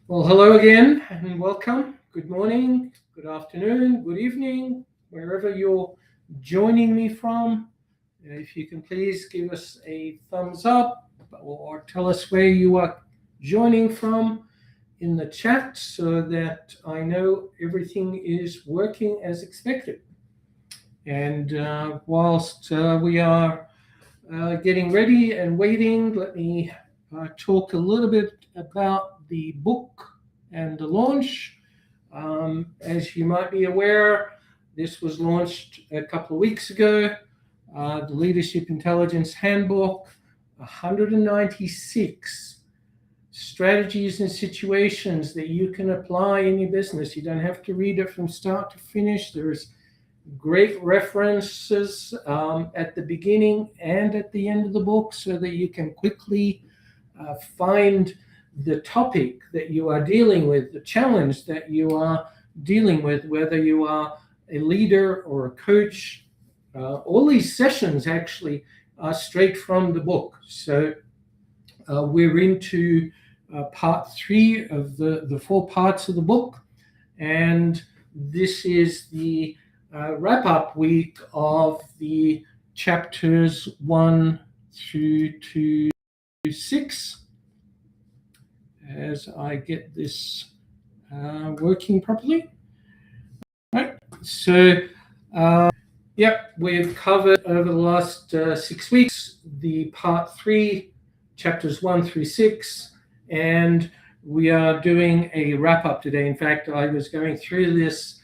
Well, hello again and welcome. Good morning, good afternoon, good evening, wherever you're joining me from. If you can please give us a thumbs up or tell us where you are joining from in the chat so that I know everything is working as expected. And whilst we are getting ready and waiting, let me talk a little bit about the book and the launch. As you might be aware, this was launched a couple of weeks ago. The Leadership Intelligence Handbook, 196 strategies and situations that you can apply in your business. You don't have to read it from start to finish. There's great references at the beginning and at the end of the book so that you can quickly find the topic that you are dealing with, the challenge that you are dealing with, whether you are a leader or a coach. All these sessions actually are straight from the book. So we're into part 3 of the 4 parts of the book. And this is the wrap-up week of the chapters 1 through to 6. As I get this working properly. Right. So, we've covered over the last 6 weeks the part 3, chapters 1 through 6, and we are doing a wrap-up today. In fact, I was going through this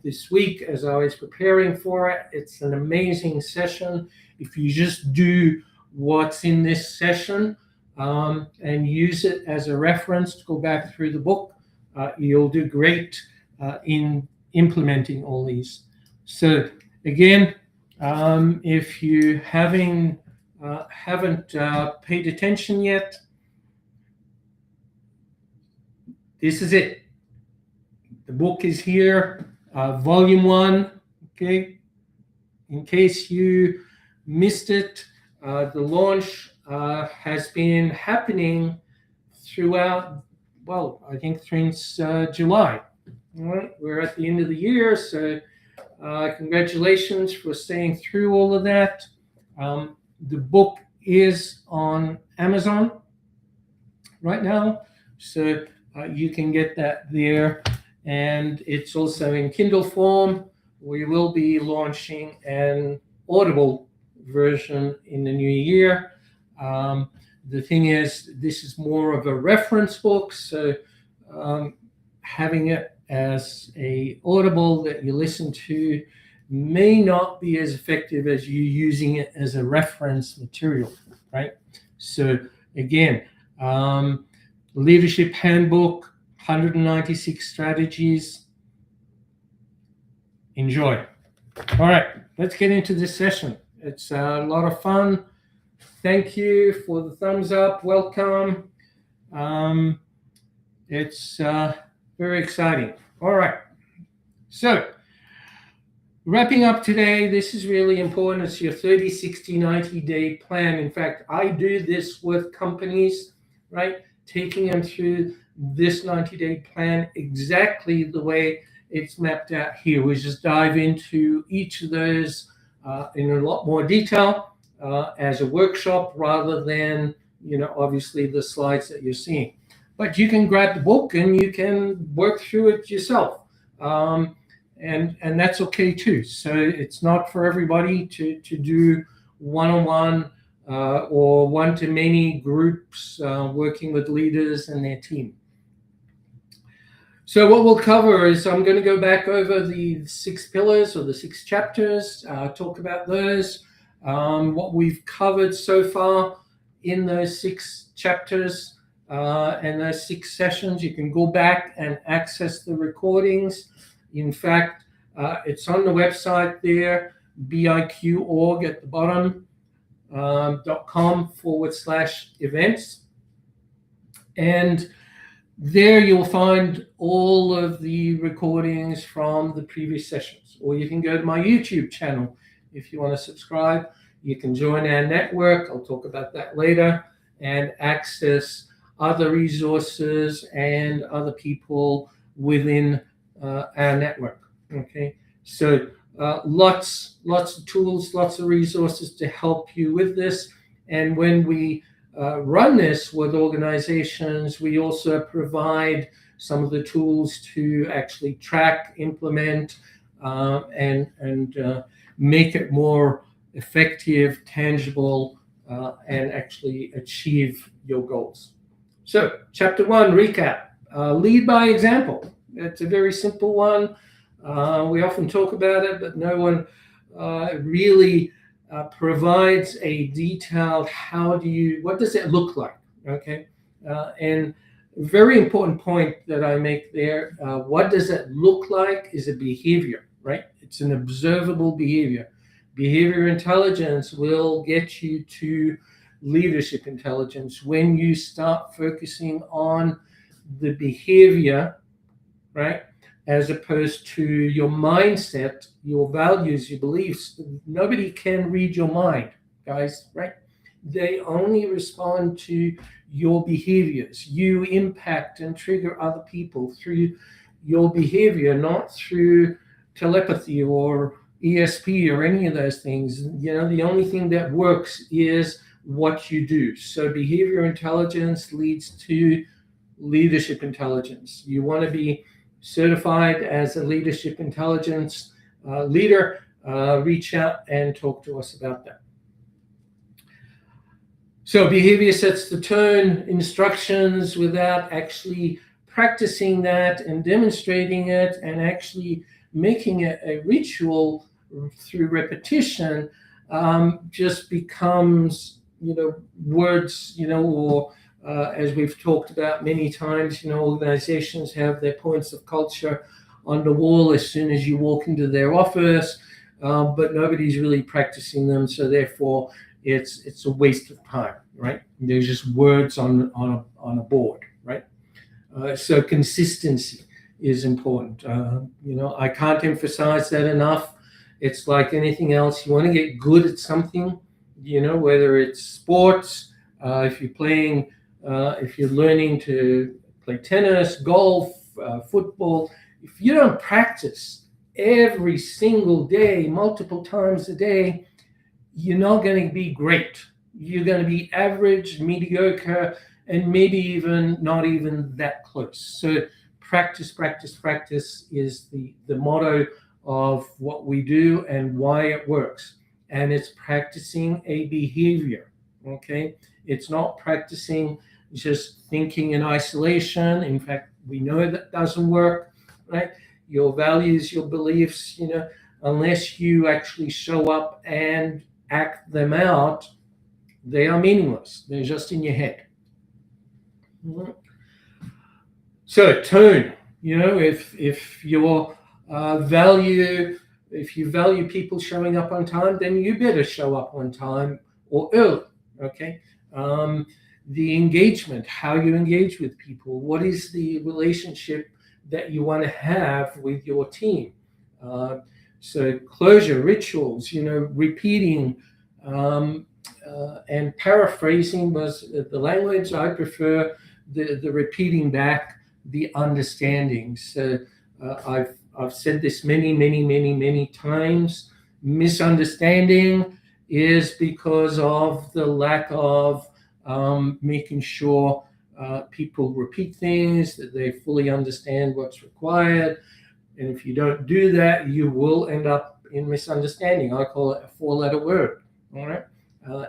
this week as I was preparing for it. It's an amazing session. If you just do what's in this session, and use it as a reference to go back through the book, you'll do great in implementing all these. So again, if you haven't paid attention yet, this is it. The book is here, volume 1. Okay, in case you missed it, the launch has been happening throughout, well, I think since July. All right, we're at the end of the year, so congratulations for staying through all of that. The book is on Amazon right now, so you can get that there, and it's also in Kindle form. We will be launching an Audible version in the new year. The thing is, this is more of a reference book, so having it as a Audible that you listen to may not be as effective as you using it as a reference material, right? So again, Leadership Handbook, 196 strategies. Enjoy. All right, let's get into this session. It's a lot of fun. Thank you for the thumbs up. Welcome. It's very exciting. All right. So, wrapping up today, this is really important. It's your 30, 60, 90-day plan. In fact, I do this with companies, right? Taking them through this 90-day plan exactly the way it's mapped out here. We just dive into each of those in a lot more detail. As a workshop rather than, obviously the slides that you're seeing. But you can grab the book and you can work through it yourself. And that's okay too. So it's not for everybody to do one-on-one or one-to-many groups working with leaders and their team. So what we'll cover is I'm going to go back over the 6 pillars or the 6 chapters, talk about those. What we've covered so far in those 6 chapters and those 6 sessions. You can go back and access the recordings. In fact, it's on the website there, biq.org at the bottom, .com/events. And there you'll find all of the recordings from the previous sessions. Or you can go to my YouTube channel. If you want to subscribe, you can join our network. I'll talk about that later, and access other resources and other people within our network. Okay, so lots of tools, lots of resources to help you with this. And when we run this with organizations, we also provide some of the tools to actually track, implement, and make it more effective, tangible, and actually achieve your goals. So, chapter 1, recap. Lead by example. It's a very simple one. We often talk about it, but no one really provides a detailed what does it look like? Okay, and very important point that I make there. What does it look like is a behavior, right? It's an observable behavior. Behavior intelligence will get you to leadership intelligence when you start focusing on the behavior, right, as opposed to your mindset, your values, your beliefs. Nobody can read your mind, guys, right? They only respond to your behaviors. You impact and trigger other people through your behavior, not through telepathy or ESP or any of those things. You know, the only thing that works is what you do. So behavior intelligence leads to leadership intelligence. You want to be certified as a leadership intelligence leader, reach out and talk to us about that. So behavior sets the tone, instructions without actually practicing that and demonstrating it and actually making it a ritual through repetition just becomes, words, or as we've talked about many times, organizations have their points of culture on the wall as soon as you walk into their office, but nobody's really practicing them. So therefore, it's a waste of time, right? There's just words on a board, right? So consistency is important. I can't emphasize that enough. It's like anything else. You want to get good at something, whether it's sports, if you're learning to play tennis, golf, football, if you don't practice every single day, multiple times a day, you're not going to be great. You're going to be average, mediocre, and maybe even not even that close. So practice is the motto of what we do and why it works. And it's practicing a behavior, okay? It's not practicing just thinking in isolation. In fact, we know that doesn't work, right? Your values, your beliefs, unless you actually show up and act them out, they are meaningless. They're just in your head. So tone, if you value people showing up on time, then you better show up on time or early, okay? The engagement, how you engage with people, what is the relationship that you want to have with your team? So closure, rituals, repeating and paraphrasing was the language. I prefer the repeating back, the understanding. So I've said this many times. Misunderstanding is because of the lack of making sure people repeat things, that they fully understand what's required. And if you don't do that, you will end up in misunderstanding. I call it a 4-letter word. All right,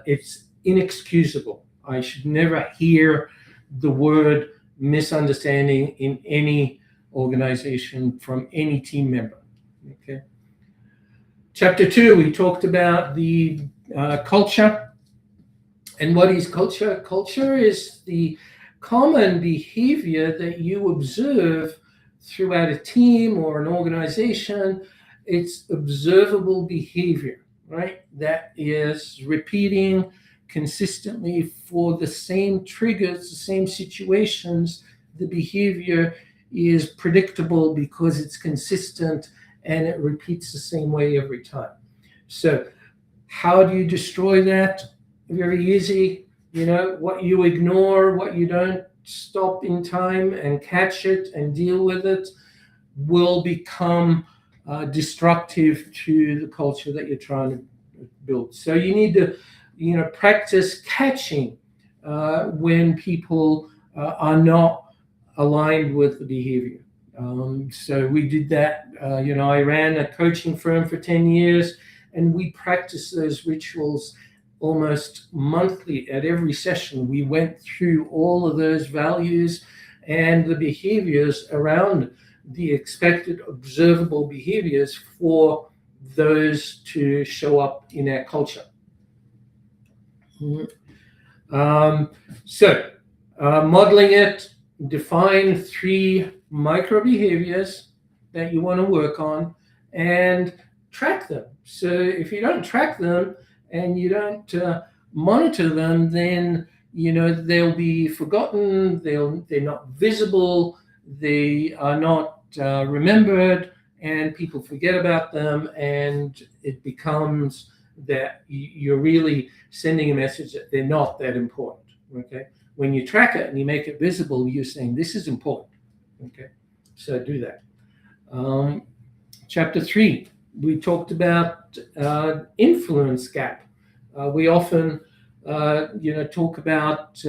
it's inexcusable. I should never hear the word misunderstanding in any organization from any team member. Okay. Chapter 2, we talked about the culture. And what is culture? Culture is the common behavior that you observe throughout a team or an organization. It's observable behavior, right? That is repeating consistently for the same triggers, the same situations. The behavior is predictable because it's consistent and it repeats the same way every time. So how do you destroy that? Very easy. What you ignore, what you don't stop in time and catch it and deal with it will become destructive to the culture that you're trying to build. So you need to, practice catching when people are not aligned with the behavior. So we did that. I ran a coaching firm for 10 years, and we practiced those rituals almost monthly. At every session, we went through all of those values and the behaviors around the expected observable behaviors for those to show up in our culture. Modeling it, define 3 micro behaviors that you want to work on and track them. So if you don't track them and you don't monitor them, then they'll be forgotten, they're not visible, they are not remembered, and people forget about them, and it becomes that you're really sending a message that they're not that important. Okay, when you track it and you make it visible, you're saying this is important. Okay, so do that. Chapter 3, we talked about influence gap. We often talk about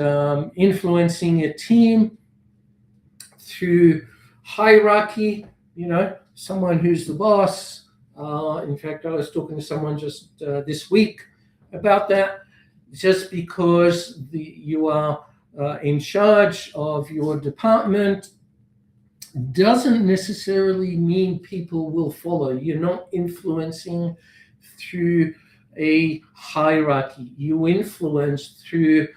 influencing a team through hierarchy, someone who's the boss. In fact, I was talking to someone just this week about that. Just because you are in charge of your department doesn't necessarily mean people will follow. You're not influencing through a hierarchy. You influence through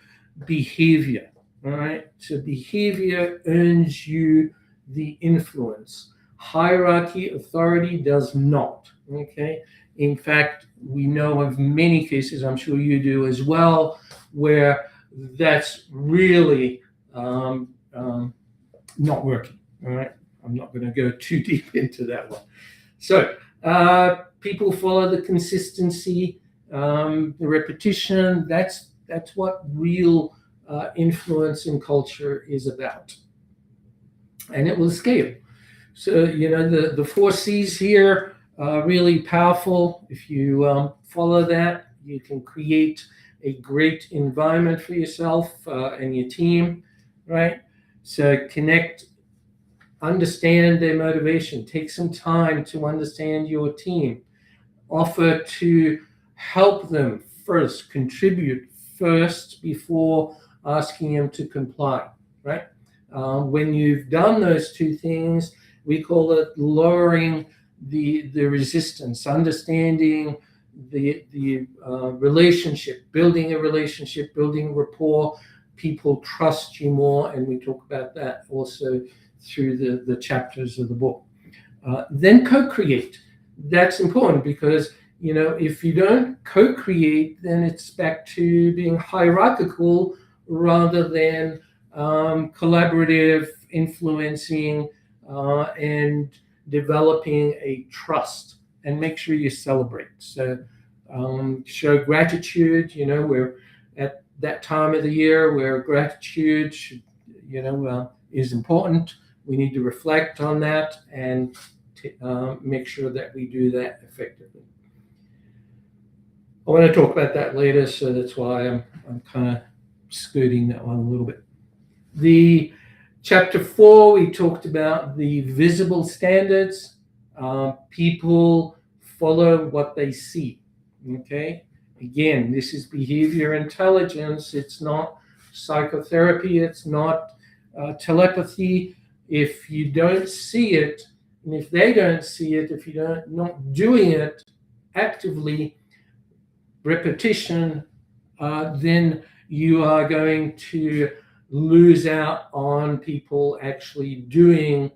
behavior. All right. So behavior earns you the influence. Hierarchy, authority does not. Okay. In fact, we know of many cases, I'm sure you do as well, where that's really not working. All right. I'm not going to go too deep into that one. So people follow the consistency, the repetition. That's what real influence in culture is about. And it will scale. So, the 4 C's here are really powerful. If you follow that, you can create a great environment for yourself and your team, right? So connect, understand their motivation. Take some time to understand your team. Offer to help them first, contribute first before asking them to comply, right? When you've done those 2 things, we call it lowering the resistance, understanding the relationship, building a relationship, building rapport. People trust you more, and we talk about that also through the chapters of the book. Then co-create. That's important because, if you don't co-create, then it's back to being hierarchical rather than collaborative, influencing, and developing a trust. And make sure you celebrate. So show gratitude. We're at that time of the year where gratitude should, is important. We need to reflect on that and make sure that we do that effectively. I want to talk about that later, so that's why I'm kind of skirting that one a little bit. The chapter 4, we talked about the visible standards. People follow what they see. Okay. Again, this is behavior intelligence. It's not psychotherapy. It's not telepathy. If you don't see it, and if they don't see it, if you're not doing it actively, repetition, then you are going to lose out on people actually doing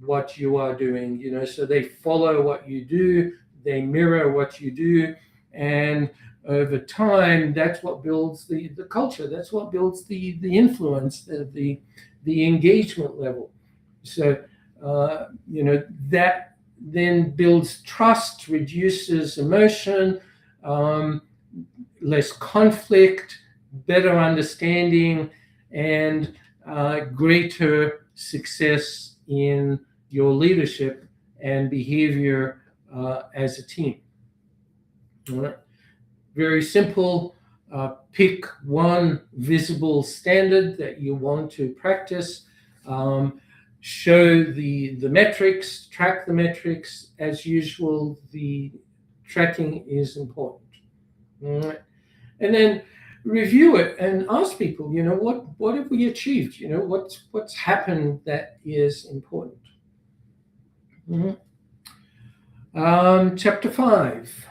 what you are doing. So they follow what you do, they mirror what you do, and over time, that's what builds the culture. That's what builds the influence, the engagement level. So that then builds trust, reduces emotion, less conflict, better understanding, and greater success in your leadership and behavior as a team. All right. Very simple. Pick one visible standard that you want to practice. Show the metrics, track the metrics. As usual, the tracking is important. All right. And then review it and ask people, what have we achieved? What's happened that is important. Mm-hmm. Chapter 5.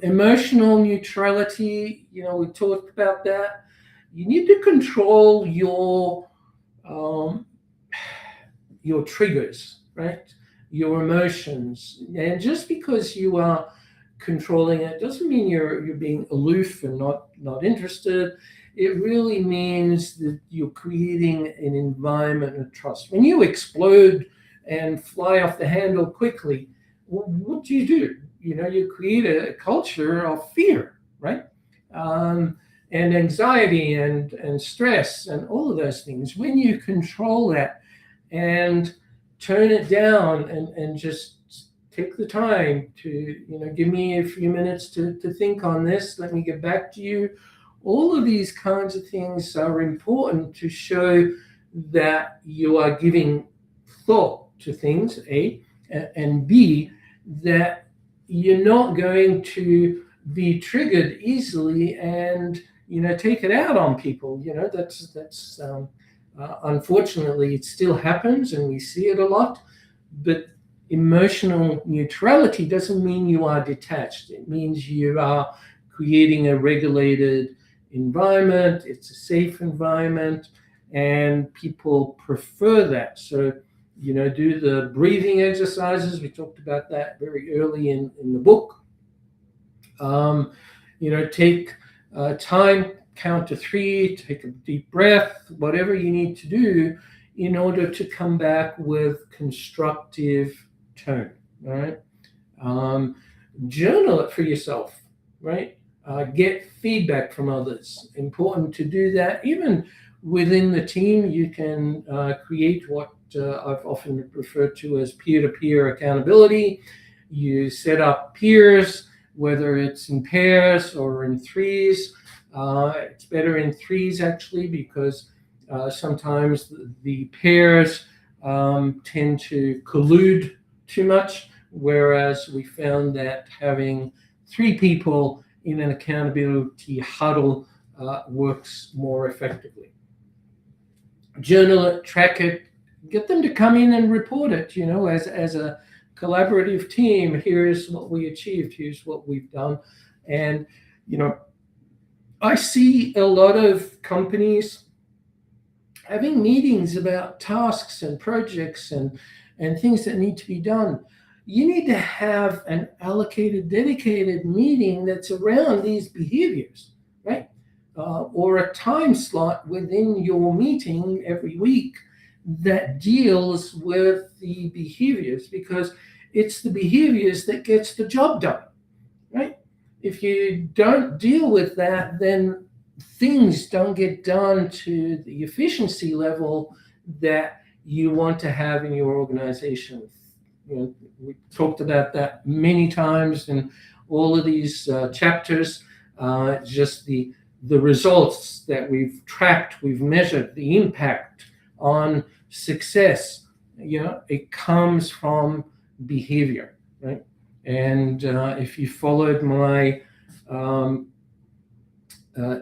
Emotional neutrality, we talked about that. You need to control your triggers, right? Your emotions. And just because you are controlling it doesn't mean you're being aloof and not interested. It really means that you're creating an environment of trust. When you explode and fly off the handle quickly, what do? You create a culture of fear, right? And anxiety and stress and all of those things. When you control that and turn it down and just take the time to, give me a few minutes to think on this, let me get back to you. All of these kinds of things are important to show that you are giving thought to things, A, and B, that you're not going to be triggered easily and take it out on people. That's unfortunately it still happens and we see it a lot. But emotional neutrality doesn't mean you are detached. It means you are creating a regulated environment. It's a safe environment, and people prefer that. So do the breathing exercises. We talked about that very early in the book. Take time, count to 3, take a deep breath, whatever you need to do in order to come back with constructive tone, right? Journal it for yourself, right? Get feedback from others. Important to do that. Even within the team, you can create what I've often referred to as peer-to-peer accountability. You set up peers, whether it's in pairs or in threes. It's better in threes, actually, because sometimes the pairs tend to collude too much, whereas we found that having 3 people in an accountability huddle works more effectively. Journal it, track it, get them to come in and report it, as a collaborative team. Here's what we achieved, here's what we've done. And, I see a lot of companies having meetings about tasks and projects and things that need to be done. You need to have an allocated, dedicated meeting that's around these behaviors, right? Or a time slot within your meeting every week that deals with the behaviors, because it's the behaviors that gets the job done, right? If you don't deal with that, then things don't get done to the efficiency level that you want to have in your organization. We talked about that many times in all of these chapters. Just the results that we've tracked, we've measured, the impact on success, it comes from behavior, right? And if you followed my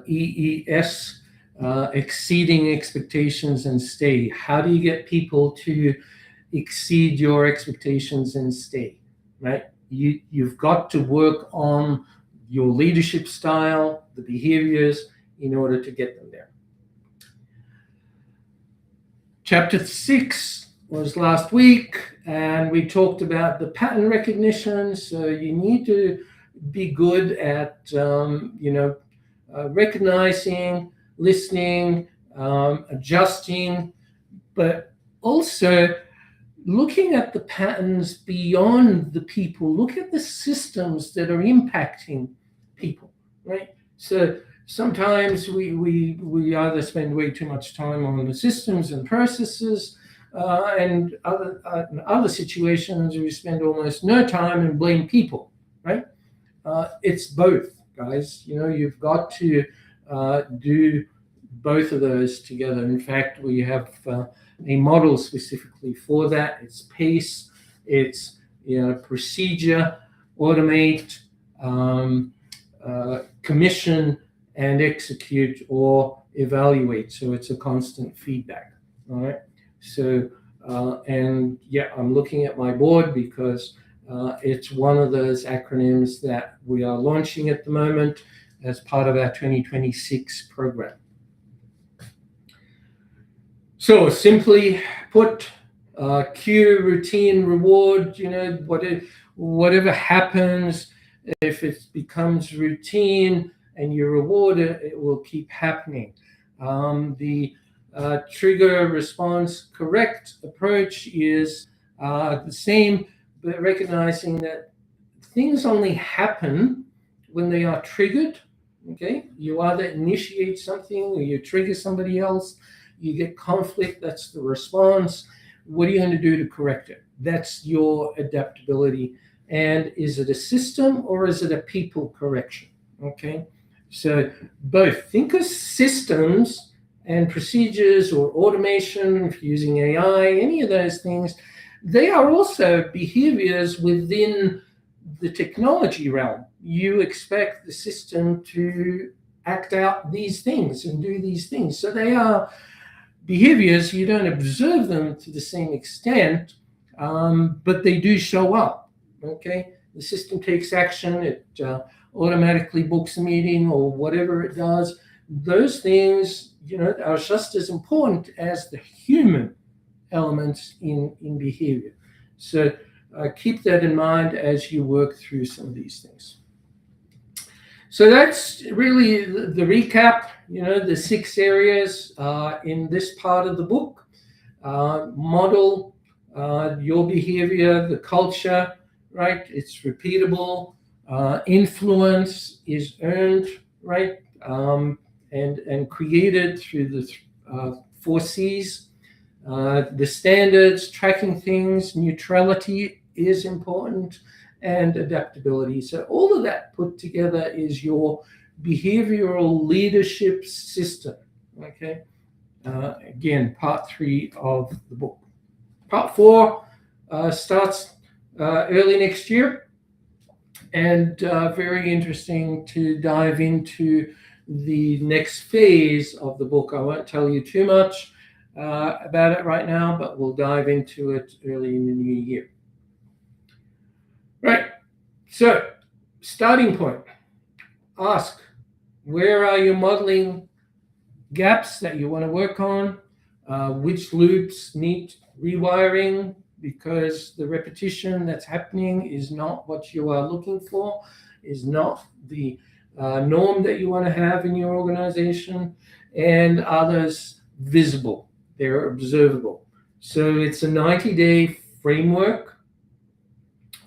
EES, exceeding expectations and stay, how do you get people to exceed your expectations and stay, right? You've got to work on your leadership style, the behaviors, in order to get them there. Chapter 6 was last week, and we talked about the pattern recognition. So you need to be good at, recognizing, listening, adjusting, but also looking at the patterns beyond the people. Look at the systems that are impacting people, right? So sometimes we either spend way too much time on the systems and processes, and other situations we spend almost no time and blame people, right? It's both, guys. You've got to do both of those together. In fact, we have a model specifically for that. It's PACE, it's procedure, automate, commission, and execute or evaluate. So it's a constant feedback. All right. So, and yeah, I'm looking at my board because it's one of those acronyms that we are launching at the moment as part of our 2026 program. So simply put, cue, routine, reward, whatever happens, if it becomes routine and you reward it, it will keep happening. The trigger, response, correct approach is the same, but recognizing that things only happen when they are triggered. Okay, you either initiate something or you trigger somebody else, you get conflict, that's the response. What are you going to do to correct it? That's your adaptability. And is it a system or is it a people correction? Okay, so both. Think of systems and procedures or automation, if you're using AI, any of those things. They are also behaviors within the technology realm. You expect the system to act out these things and do these things. So they are behaviors. You don't observe them to the same extent, but they do show up. Okay, the system takes action. It automatically books a meeting or whatever it does. Those things, are just as important as the human elements in behavior. So keep that in mind as you work through some of these things. So that's really the recap, the 6 areas in this part of the book. Model your behavior, the culture, right? It's repeatable. Influence is earned, right? And created through the 4 C's. The standards, tracking things, neutrality is important, and adaptability. So all of that put together is your behavioral leadership system. Okay. Again, part 3 of the book. Part 4 starts early next year, and very interesting to dive into the next phase of the book. I won't tell you too much about it right now, but we'll dive into it early in the new year. Right. So, starting point. Ask, where are you modeling gaps that you want to work on? Which loops need rewiring because the repetition that's happening is not what you are looking for, is not the norm that you want to have in your organization, and others visible, they're observable. So it's a 90-day framework.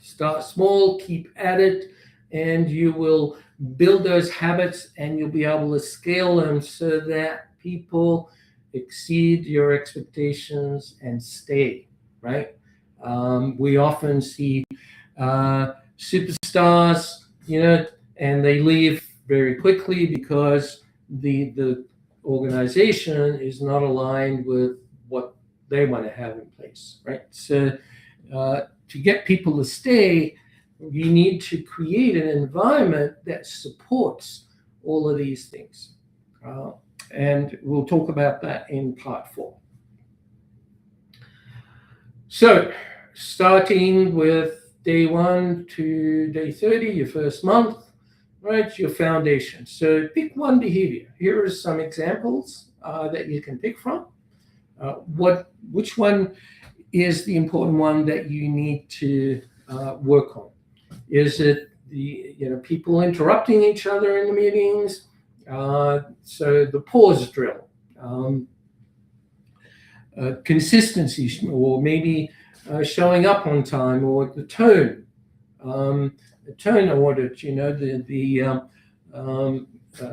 Start small, keep at it, and you will build those habits and you'll be able to scale them so that people exceed your expectations and stay, right? We often see superstars, and they leave very quickly because the organization is not aligned with what they want to have in place, right? So to get people to stay, you need to create an environment that supports all of these things. And we'll talk about that in part 4. So starting with day 1 to day 30, your first month, right, your foundation. So pick one behavior. Here are some examples that you can pick from. Which one is the important one that you need to work on? Is it the people interrupting each other in the meetings? So the pause drill, consistency, or maybe showing up on time, or the tone audit.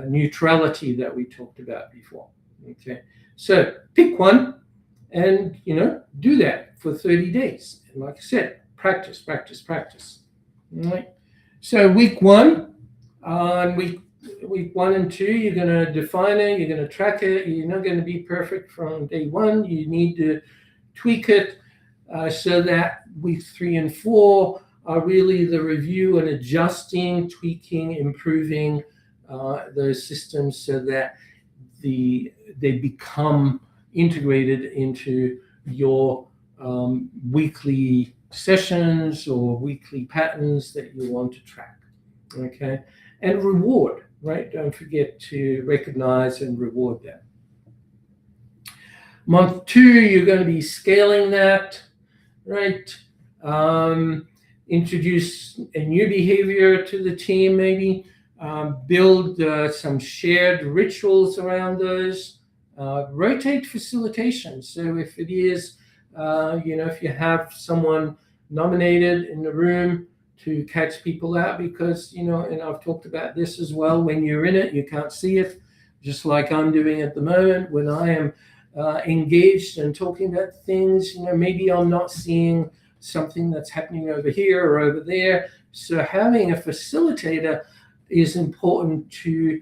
neutrality that we talked about before. Okay, so pick one and do that for 30 days. And like I said, practice. All right. So week 1, week 1 and 2, you're going to define it, you're going to track it. You're not going to be perfect from day 1. You need to tweak it so that week 3 and 4 are really the review and adjusting, tweaking, improving those systems so that they become integrated into your weekly sessions or weekly patterns that you want to track. Okay, and reward, right? Don't forget to recognize and reward that. Month 2, you're going to be scaling that, right? Introduce a new behavior to the team, maybe. Build some shared rituals around those. Rotate facilitation. So if it is, if you have someone nominated in the room to catch people out, because, and I've talked about this as well, when you're in it, you can't see it, just like I'm doing at the moment. When I am engaged and talking about things, maybe I'm not seeing something that's happening over here or over there. So having a facilitator is important to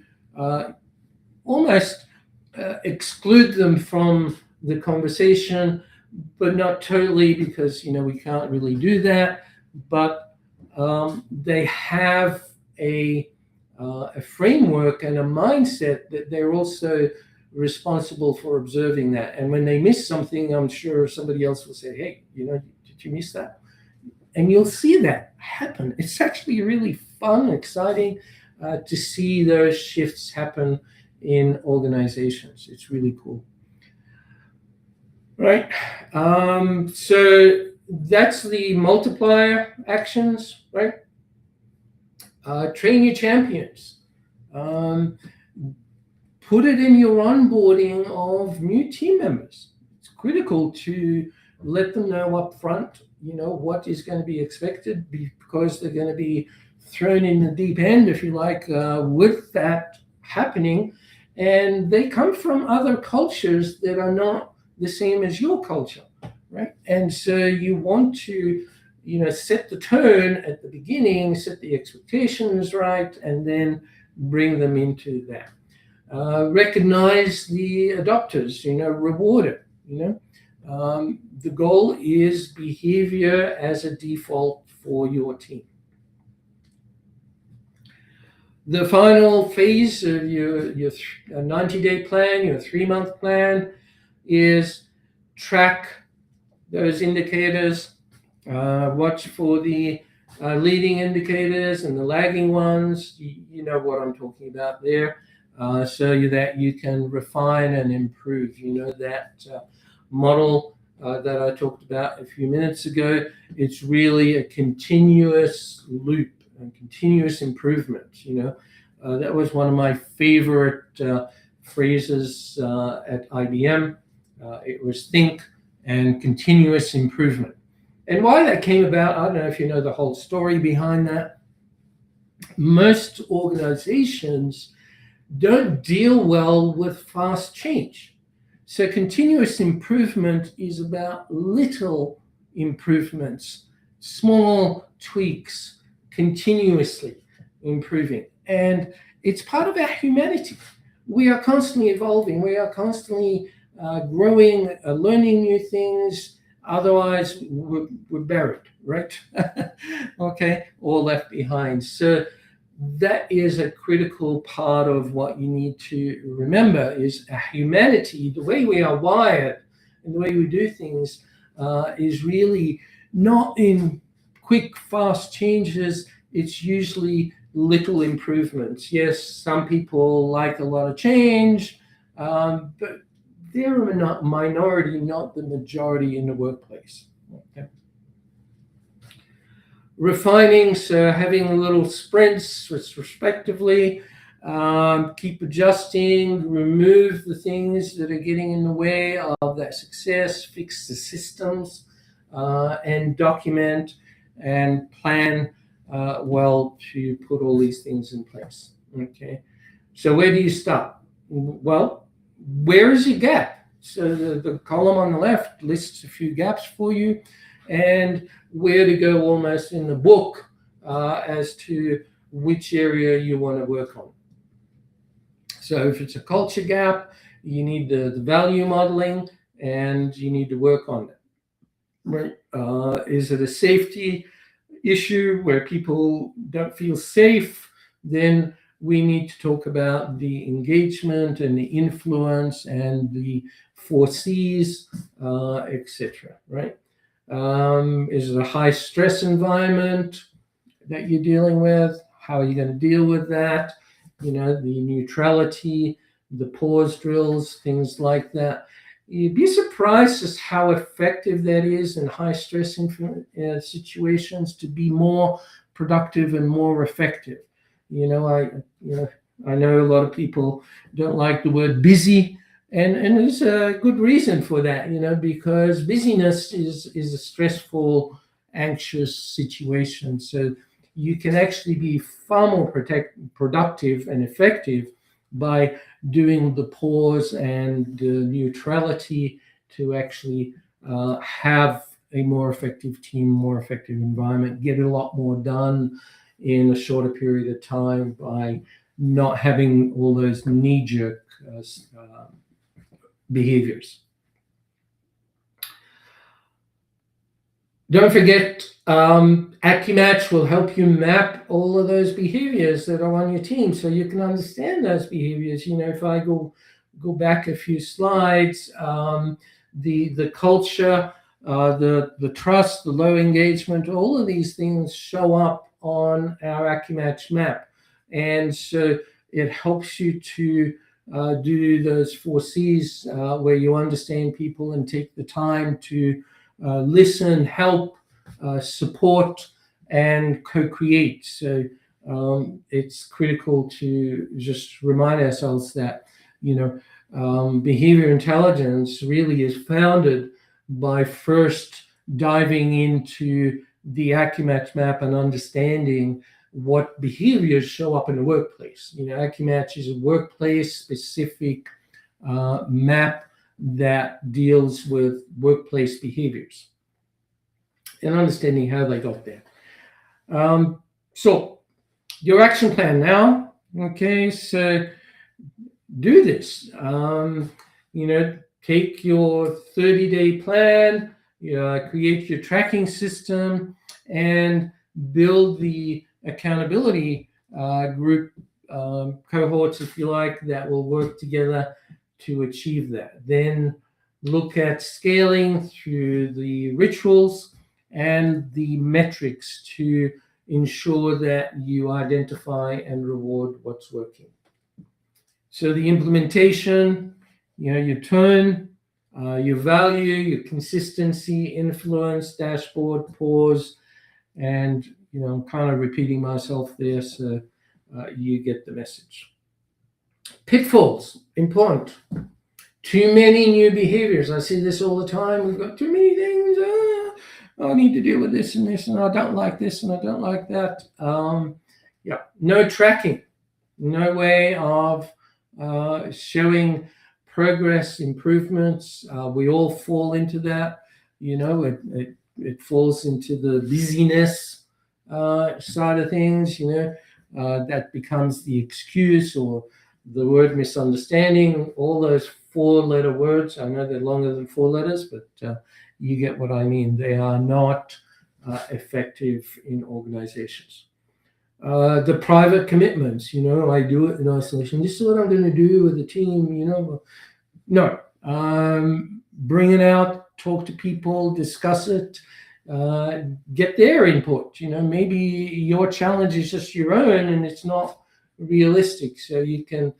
almost exclude them from the conversation, but not totally, because we can't really do that. But they have a framework and a mindset that they're also responsible for observing that. And when they miss something, I'm sure somebody else will say, "Hey, did you miss that?" And you'll see that happen. It's actually really fun, exciting to see those shifts happen in organizations. It's really cool. Right. So that's the multiplier actions, right? Train your champions. Put it in your onboarding of new team members. It's critical to let them know up front, what is going to be expected, because they're going to be thrown in the deep end, if you like, with that happening. And they come from other cultures that are not the same as your culture, right? And so you want to, set the tone at the beginning, set the expectations right, and then bring them into that. Recognize the adopters, reward it, the goal is behavior as a default for your team. The final phase of your 90-day plan, your 3-month plan, is track those indicators. Watch for the leading indicators and the lagging ones. You know what I'm talking about there. So that you can refine and improve. That model that I talked about a few minutes ago, it's really a continuous loop and continuous improvement. That was one of my favorite phrases at IBM. It was think and continuous improvement. And why that came about, I don't know if you know the whole story behind that. Most organizations don't deal well with fast change. So continuous improvement is about little improvements, small tweaks, continuously improving. And it's part of our humanity. We are constantly evolving. We are constantly growing, learning new things. Otherwise, we're buried, right? Okay, or left behind. So that is a critical part of what you need to remember is humanity, the way we are wired and the way we do things is really not in quick, fast changes. It's usually little improvements. Yes, some people like a lot of change, but they're a minority, not the majority in the workplace. Okay. Refining, so having little sprints respectively, keep adjusting, remove the things that are getting in the way of that success, fix the systems, and document and plan well to put all these things in place. Okay, So where do you start? Well, where is your gap? So the column on the left lists a few gaps for you, and where to go almost in the book as to which area you want to work on. So if it's a culture gap, you need the value modeling, and you need to work on that. Right? Is it a safety issue where people don't feel safe? Then we need to talk about the engagement and the influence and the 4Cs, etc. Right? Is it a high stress environment that you're dealing with? How are you going to deal with that? The neutrality, the pause drills, things like that. You'd be surprised just how effective that is in high stress situations to be more productive and more effective. I know a lot of people don't like the word busy, and there's a good reason for that. Because busyness is a stressful, anxious situation. So you can actually be far more productive and effective by doing the pause and the neutrality to actually have a more effective team, more effective environment, get a lot more done in a shorter period of time by not having all those knee-jerk behaviors. Don't forget, AccuMatch will help you map all of those behaviors that are on your team so you can understand those behaviors. If I go back a few slides, the culture, the trust, the low engagement, all of these things show up on our AccuMatch map. And so it helps you to do those 4Cs where you understand people and take the time to listen, help, support, and co-create. So it's critical to just remind ourselves that, behavior intelligence really is founded by first diving into the AccuMatch map and understanding what behaviors show up in the workplace. AccuMatch is a workplace-specific map that deals with workplace behaviors and understanding how they got there. So your action plan now, okay, so do this. Take your 30-day plan, create your tracking system, and build the accountability group cohorts, if you like, that will work together to achieve that. Then look at scaling through the rituals and the metrics to ensure that you identify and reward what's working. So the implementation, your tone, your value, your consistency, influence, dashboard, pause, and I'm kind of repeating myself there, so you get the message. Pitfalls, important. Too many new behaviors. I see this all the time. We've got too many things. I need to deal with this and this, and I don't like this and I don't like that. No tracking, no way of showing progress, improvements. We all fall into that. It falls into the busyness side of things. That becomes the excuse or the word misunderstanding. All those 4-letter words. I know they're longer than 4 letters, but you get what I mean. They are not effective in organizations. The private commitments, I do it in isolation. This is what I'm going to do with the team, No. Bring it out, talk to people, discuss it, get their input. Maybe your challenge is just your own and it's not realistic. So you can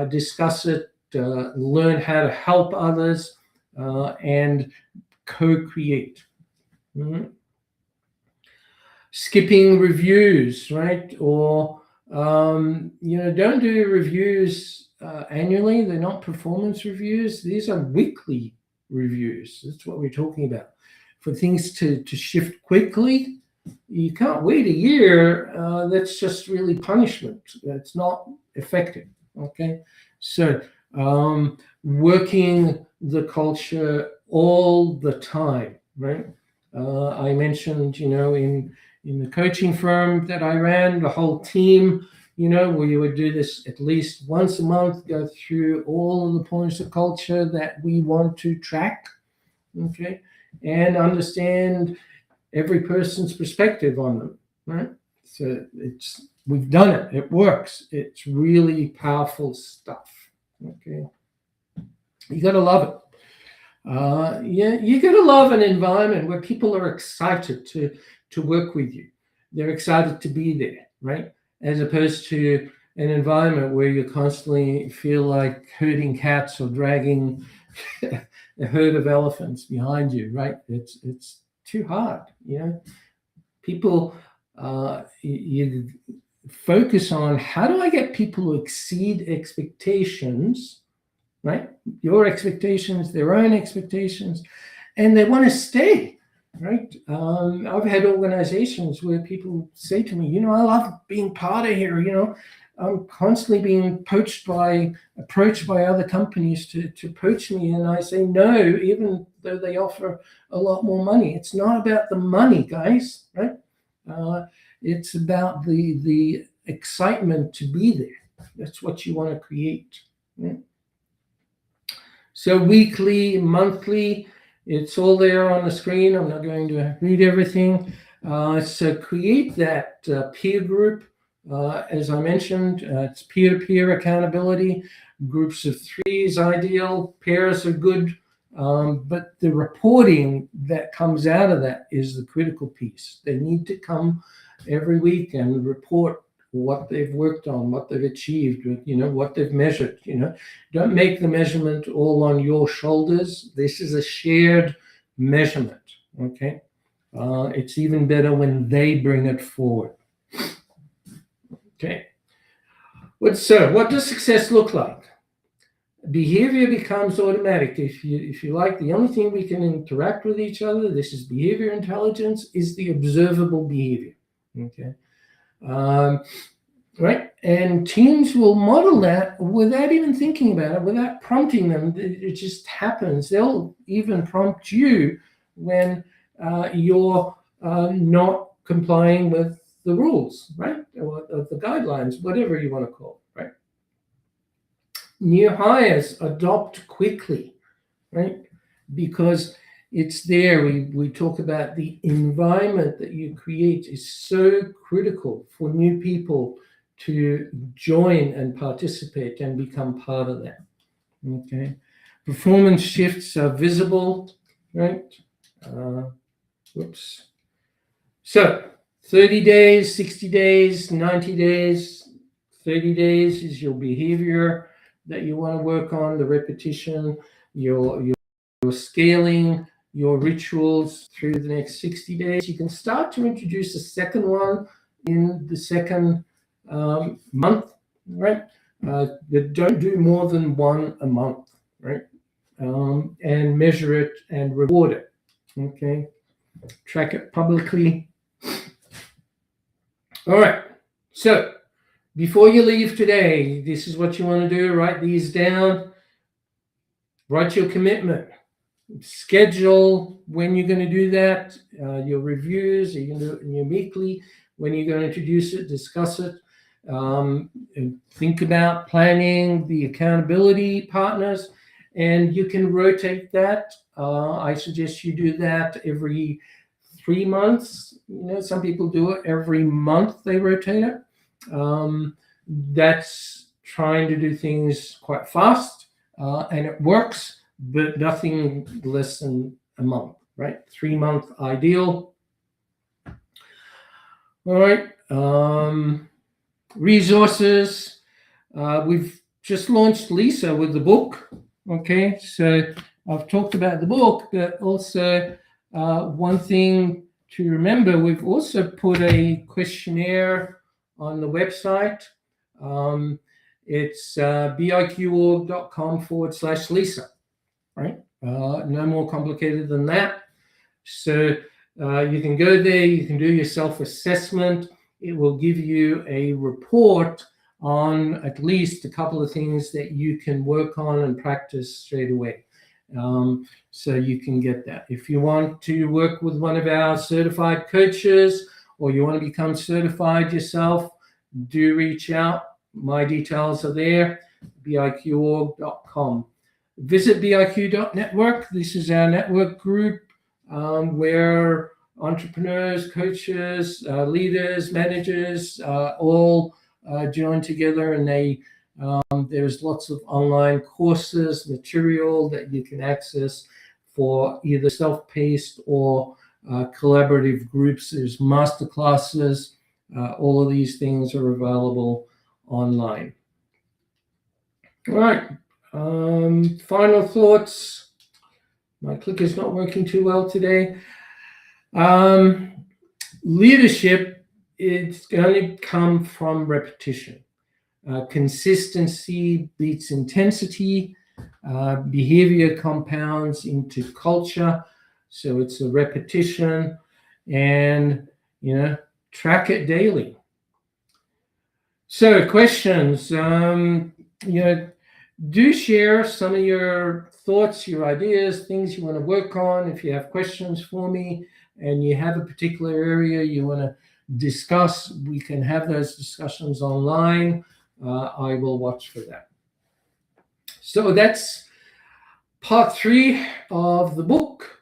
discuss it, learn how to help others, and co-create. Skipping reviews, right? Or, don't do reviews annually. They're not performance reviews. These are weekly reviews. That's what we're talking about. For things to shift quickly, you can't wait a year. That's just really punishment. That's not effective, Okay, so working the culture all the time, right? I mentioned, in the coaching firm that I ran, the whole team, we would do this at least once a month, go through all of the points of culture that we want to track, okay, and understand every person's perspective on them, right? So we've done it. It works. It's really powerful stuff. Okay, you got to love it. You got to love an environment where people are excited to work with you. They're excited to be there, right? As opposed to an environment where you constantly feel like herding cats or dragging a herd of elephants behind you, right? It's too hard, People, you focus on how do I get people to exceed expectations, right? Your expectations, their own expectations, and they want to stay, right? I've had organizations where people say to me, I love being part of here, I'm constantly being approached by other companies to poach me, and I say no, even though they offer a lot more money. It's not about the money, guys, right? It's about the excitement to be there. That's what you want to create. Right? So weekly, monthly, it's all there on the screen. I'm not going to read everything. So create that peer group. As I mentioned, it's peer-to-peer accountability. Groups of 3 is ideal. Pairs are good. But the reporting that comes out of that is the critical piece. They need to come every week and report what they've worked on, what they've achieved, what they've measured. Don't make the measurement all on your shoulders. This is a shared measurement. Okay, it's even better when they bring it forward. Okay, what does success look like? Behavior becomes automatic. If you like, the only thing we can interact with each other, this is behavior intelligence, is the observable behavior. Okay. Right, and teams will model that without even thinking about it, without prompting them. It just happens. They'll even prompt you when you're not complying with the rules, right, or the guidelines, whatever you want to call it, right? New hires adopt quickly, right, because it's there. We talk about the environment that you create is so critical for new people to join and participate and become part of that. Okay, performance shifts are visible, right? So 30 days, 60 days, 90 days, 30 days is your behavior that you want to work on, the repetition, your scaling, your rituals through the next 60 days. You can start to introduce a second one in the second month, right? But don't do more than one a month, right? And measure it and reward it, okay? Track it publicly. All right, so before you leave today, this is what you want to do. Write these down. Write your commitment. Schedule when you're going to do that. Your reviews, you can do it in your weekly. When you're going to introduce it, discuss it. And think about planning the accountability partners, and you can rotate that. I suggest you do that every 3 months. Some people do it every month, they rotate it. That's trying to do things quite fast, and it works, but nothing less than a month, right? 3 month ideal. All right. Resources. We've just launched Lisa with the book. Okay, so I've talked about the book, but also one thing to remember, we've also put a questionnaire on the website. It's biqorg.com/Lisa, right? No more complicated than that. So you can go there, you can do your self-assessment. It will give you a report on at least a couple of things that you can work on and practice straight away. So you can get that. If you want to work with one of our certified coaches, or you want to become certified yourself, do reach out. My details are there, biqorg.com. Visit biq.network. This is our network group where entrepreneurs, coaches, leaders, managers all join together, and there's lots of online courses, material that you can access for either self-paced or collaborative groups. There's master classes. All of these things are available online. All right. Final thoughts. My clicker's not working too well today. Leadership, it's going to come from repetition. Consistency beats intensity. Behavior compounds into culture. So it's a repetition, and track it daily. So questions. Do share some of your thoughts, your ideas, things you want to work on. If you have questions for me and you have a particular area you want to discuss, we can have those discussions online. I will watch for that. So that's part 3 of the book,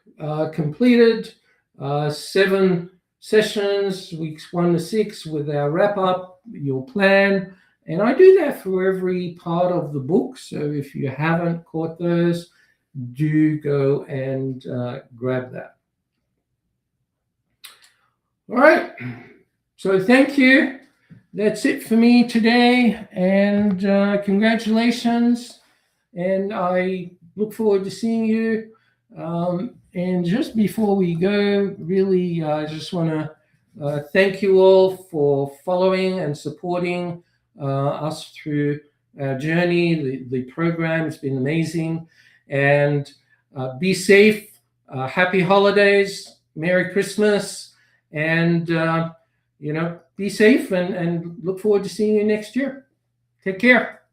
completed. 7 sessions, weeks 1 to 6, with our wrap-up, your plan. And I do that for every part of the book. So if you haven't caught those, do go and grab that. All right. So thank you. That's it for me today. And congratulations. And I look forward to seeing you. And just before we go, really, I just want to thank you all for following and supporting us through our journey. The program has been amazing. And be safe. Happy holidays. Merry Christmas. And, be safe, and look forward to seeing you next year. Take care.